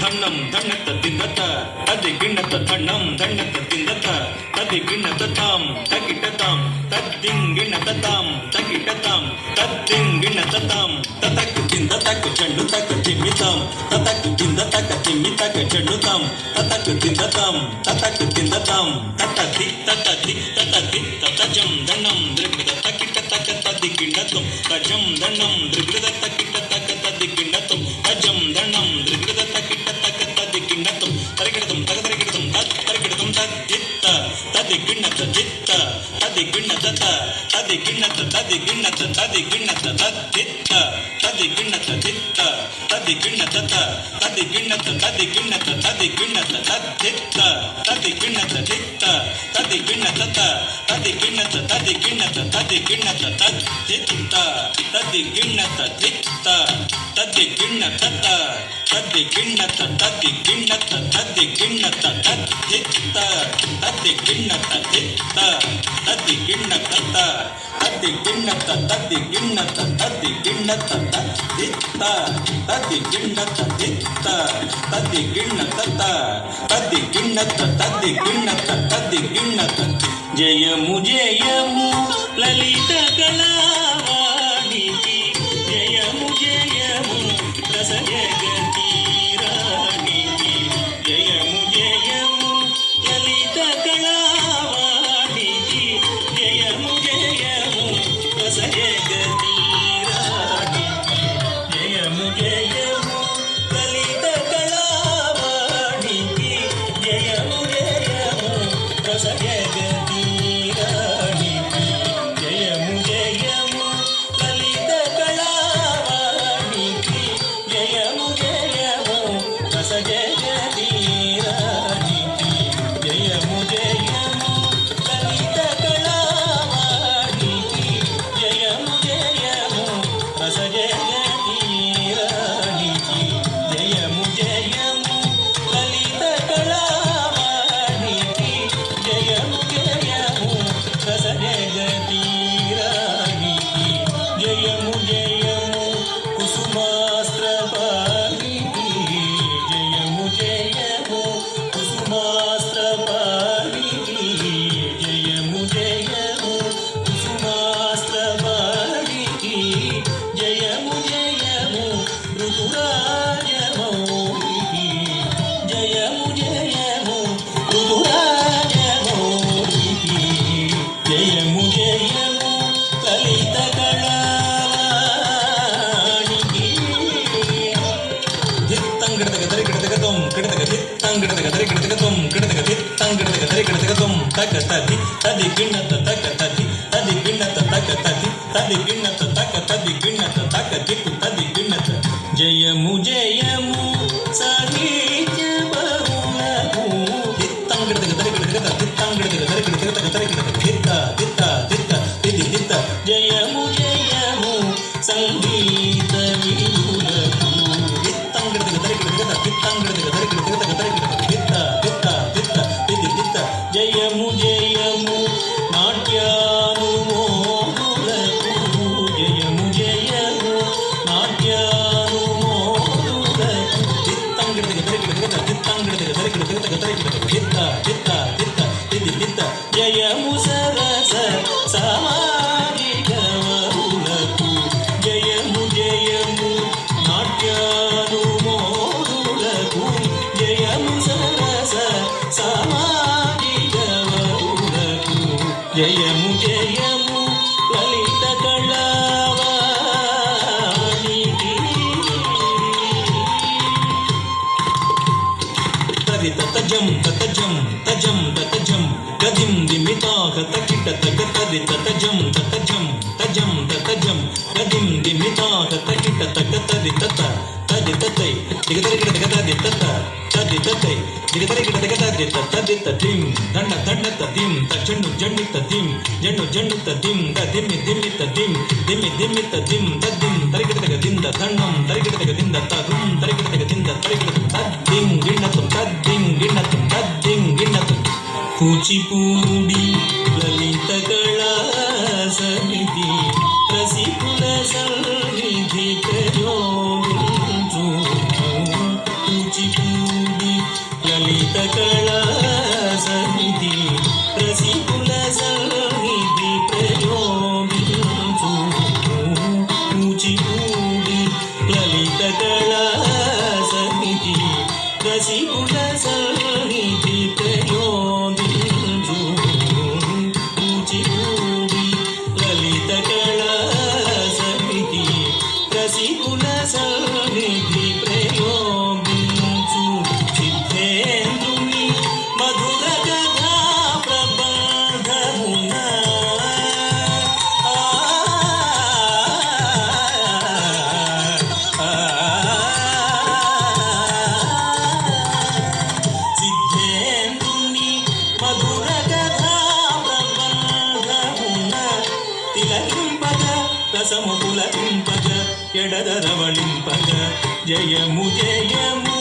ಧಣ್ಣಂ ಧಣ್ಣತ್ತ ತಿಂದತ್ತ ತದಿ ಗಿಣ್ಣತ್ತ ಧಣ್ಣಂ ಧಣ್ಣತ್ತ ತಿಂದತ್ತ ತದಿ ಗಿಣ್ಣತ್ತ ತಾಂ ತಗಿಟ ತಾಂ ತದ್ದಿಂಗಿಣ್ಣತ್ತ ತಾಂ ತಗಿಟ ತಾಂ ತದ್ದಿಂಗಿಣ್ಣತ್ತ ತಾಂ ತತಕ್ ತಿಂದ ತಕ್ ಚೆಂಡು ತಕ್ ತಿಮ್ಮಿ ತಾಂ ತತಕ್ ತಿಂದ ತಕ್ ತಿಮ್ಮಿ ತಕ್ ಚೆಂಡು ತಾಂ ತತಕ್ ತಿಂದ ತಾಂ ತತಕ್ ತಿಂದ ತಾಂ ತತದಿ ತತದಿ ತತದಿ ತತಜಂ ಧಣ್ಣಂ ದೃಗ್ಗದ ತಕಿಟ ತಕ ತದಿ ಗಿಣ್ಣತ್ತಂ ತಜಂ ಧಣ್ಣಂ ದೃಗ್ಗದ ತಕಿಟ ತಕ ತದಿ ಗಿಣ್ಣತ್ತಂ ತಜಂ ಧಣ್ಣಂ ದೃಗ್ಗದ ತಕಿಟ ತಕ ತದಿ ಗಿಣ್ಣತ್ತಂ ತರಿಗಿಡತಂ ತಗದರಿಗಿಡತಂ ತರಿಗಿಡತಂ ತದ್ದಿತ್ತ ತದಿ ಗಿಣ್ಣತ್ತ ದಿತ್ತ ತದಿ ಗಿಣ್ಣತ್ತ ತದಿ ಗಿಣ್ಣತ್ತ ತದಿ ಗಿಣ್ಣತ್ತ ತದಿ ಗಿಣ್ಣತ್ತ ತದ್ದಿತ್ತ ತದಿ ಗಿಣ್ಣತ್ತ ದಿತ್ತ ತದಿ ಗಿಣ್ಣತ್ತ ತದಿ ಗಿಣ್ಣತ್ತ ತದಿ ಗಿಣ್ಣತ್ತ ತದಿ ಗಿಣ್ಣತ್ತ ತದ್ದಿತ್ತ ತದಿ ಗಿಣ್ಣತ್ತ ದಿತ್ತ ತದಿ ಗಿಣ್ಣತ್ತ ತದಿ ಗಿಣ್ಣತ್ತ ತದಿ ಗಿಣ್ಣತ್ತ ತದಿ ಗಿಣ್ಣತ್ತ ತದ್ದಿತ್ತ ತದಿ ಗಿಣ್ಣತ್ತ ದಿತ್ತ ತದಿ ಗಿಣ್ಣತ್ತ ತದಿ ಗಿಣ್ಣತ್ತ ತದಿ ಗಿಣ್ಣತ್ತ ತದಿ ಗಿಣ್ಣತ್ತ ತದ್ದಿತ್ತ ತದಿ ಗಿಣ್ಣತ್ತ ದಿತ್ತ ತದಿ ಗಿಣ್ಣತ್ತ ತದಿ ಗಿಣ್ಣತ್ತ ತದಿ ಗಿಣ್ಣತ್ತ ತದಿ ಗಿಣ್ಣತ್ತ ತದ್ದಿತ್ತ ತದಿ ಗಿಣ್ಣತ್ತ ದಿತ್ತ ತದಿ ಗಿಣ್ಣತ್ತ ತದಿ ಗಿಣ್ಣತ್ತ ತದಿ ಗಿಣ್ಣತ್ತ ತದಿ ಗಿಣ್ಣತ್ತ ಜಯಮು ಜಯಮು ಲಲಿತ ಕಲಾವಾಣಿಗೆ ಜಯಮು ಜಯಮು ರಸ ಜಗತಿ ರಾಣಿಗೆ ಜಯಮು ಜಯಮು ಲಲಿತ ಕಲಾವಾಣಿಗೆ ಜಯಮು ಜಯಮು ರಸ ಜಗತಿ ರಾಣಿಗೆ ಜಯಮು ಜಯಮು ಲಲಿತ ಕಲಾವಾಣಿಗೆ ಜಯಮು ಜಯಮು ರಸ ಜಗತಿ ರಾಣಿಗೆ ಜಯಮು ಜಯಮು ಲಲಿತ ಕಲಾವಾಣಿಗೆ ಜಯಮು ಜಯಮು ರಸ ಜಗತಿ ರಾಣಿಗೆ ಜಯಮು ಜಯಮು ಲಲಿತ ಕಲಾವಾಣಿಗೆ ಜಯಮು ಜಯಮು ರಸ ಜಗತಿ ರಾಣಿಗೆ ಜಯಮು ಜಯಮು ಲಲಿತ ಕಲಾವಾಣಿಗೆ ಜಯಮು ಜಯಮು ರಸ ಜಗತಿ ರಾಣಿಗೆ ಜಯಮು ಜಯಮು ಕುಸುಮಾಸ್ತ್ರ ಪಾಣಿಗೆ ಜಯಮು ಜಯಮು ಕುಸುಮಾಸ್ತ್ರ ಪಾಣಿಗೆ ಜಯಮು ಜಯಮು ಕುಸುಮಾಸ್ತ್ರ ಪಾಣಿಗೆ ಜಯಮು ಜಯಮು ಋತುರಾಜ ಮೌಳಿಗೆ ಜಯಮು ಜಯಮು ಋತುರಾಜ ಮೌಳಿಗೆ ಜಯಮು ಜಯಮು ಲಲಿತ ಕಲಾವಾಣಿಗೆ ದಿತ್ತಂಗಿಡದಗ ದರಿಗಿಡದಗದೊಂ ಗಿಡದಗ ದಿತ್ತಂಗಿಡದಗ ದರಿಗಿಡದಗದೊಂ ಗಿಡದಗ ದಿತ್ತಂಗಿಡದಗ ದರಿಗಿಡದಗದೊಂ ತಕ ತದಿ ತದಿ ಗಿಣ್ಣತ್ತ ತಕ ತದಿ ತದಿ ಗಿಣ್ಣತ್ತ ತಕ ತದಿ ತದಿ ಗಿಣ್ಣತ್ತ ತಕ ತದಿ ಗಿಣ್ಣತ್ತ ತಕ ದಿಕ್ಕು ತದಿ ಗಿಣ್ಣತ್ತ ಜಯಮು ಜಯಮು ಸಾಹಿತ್ಯ ಬಹುಲಭೂ ದಿತ್ತಂಗಿಡದಗ ದರಿಗಿಡದಗದ ದಿತ್ತಂಗಿಡದಗ ದರಿಗಿಡದಗದ ದರಿಗಿಡದಗ ದಿತ್ತ ದಿತ್ತ ದಿತ್ತ ದಿದಿ ದಿತ್ತ ಜಯಮು ಜಯಮು ಸಂಗೀತ ವಿಲುಲಭೂ ದಿತ್ತಂಗಿಡದಗ ದರಿಗಿಡದಗದ ದಿತ್ತಂಗಿಡದಗ ದರಿಗಿಡದಗದ ದರಿಗಿಡದಗ ದಿತ್ತ ದಿತ್ತ ದಿತ್ತ ದಿದಿ ದಿತ್ತ ಜಯಮು ಜಯಮು ನಾಟ್ಯಾನುಮೋದುಲಭೂ ಜಯಮು ಜಯಮು ನಾಟ್ಯಾನುಮೋದುಲಭೂ ದಿತ್ತಂಗಿಡದಗ ದರಿಗಿಡದಗದ ದಿತ್ತಂಗಿಡದಗ ದರಿಗಿಡದಗದ ದರಿಗಿಡದಗ ದಿತ್ತ ದಿತ್ತ ದಿತ್ತ ದಿದಿ ದಿತ್ತ ಜಯಮು ಸರಸ ಸಾಮಾಜಿಕ ಬಹುಲಭೂ ಜಯಮು ಜಯಮು ನಾಟ್ಯಾನುಮೋದುಲಭೂ ಜಯಮು ಸರಸ ಸಾಮಾಜಿಕ ಬಹುಲಭೂ ಜಯಮು ಜಯಮು ಲಲಿತ ಕಲಾವಾಣಿಗೆ ತದಿ ತತಜಂ ತತಜಂ ತಜಂ ತತಜಂ ಗದಿಂ ದಿಮಿತಾಹ ತಕಿಟ ತಕ ತದಿ ತತಜಂ ತತಜಂ ತಜಂ ತತಜಂ ಗದಿಂ ದಿಮಿತಾಹ ತಕಿಟ ತಕ ತದಿ ತತ ತದಿ ತತೈ ದಿಗದರಿಗಿಡದಗ ತದಿ ತತ ತದಿ ತತೈ ದಿಗದರಿಗಿಡದಗ ತದಿ ತದಿ ತದಿಂ ದಂಡ ದಂಡ ತದಿಂ ತಜಣ್ಣು ಜಣ್ಣು ತದಿಂ ಜಣ್ಣು ಜಣ್ಣು ತದಿಂ ದಿಮ್ಮಿ ದಿಮ್ಮಿ ತದಿಂ ದಿಮ್ಮಿ ದಿಮ್ಮಿ ತದಿಂ ತದಿಂ ತರಿಗಿಡದಗ ದಿಂದ ದಂಡಂ ತರಿಗಿಡದಗ ದಿಂದ ತದುಂ ತರಿಗಿಡದಗ ದಿಂದ ತರಿಗಿಡದಗ ತದ್ದಿಂ ಗಿಣ್ಣತಂ ತದ್ದಿಂ ಗಿಣ್ಣತಂ ತದ್ದಿಂ ಗಿಣ್ಣತಂ ಕೂಚಿಪೂಡಿ ಲಲಿತ ಕಲಾ ಸಮಿತಿ ರಸಿಕುಲ ಸನ್ನಿಧಿ ಪ್ರಜೋ లలిత కళా సమితి రసికుల సన్నిధి ప్రయోగించు కూచిపూడి లలిత కళా సమితి రసికుల సన్నిధి ప్రయోగించు సిద్ధేంద్రుని మధుర కథా ప్రబంధమున సిద్ధేంద్రుని మధుర కథా ప్రబంధమున తిలకింపగ రసము పులకింపగ ఎడదరవళింపగ జయము జయము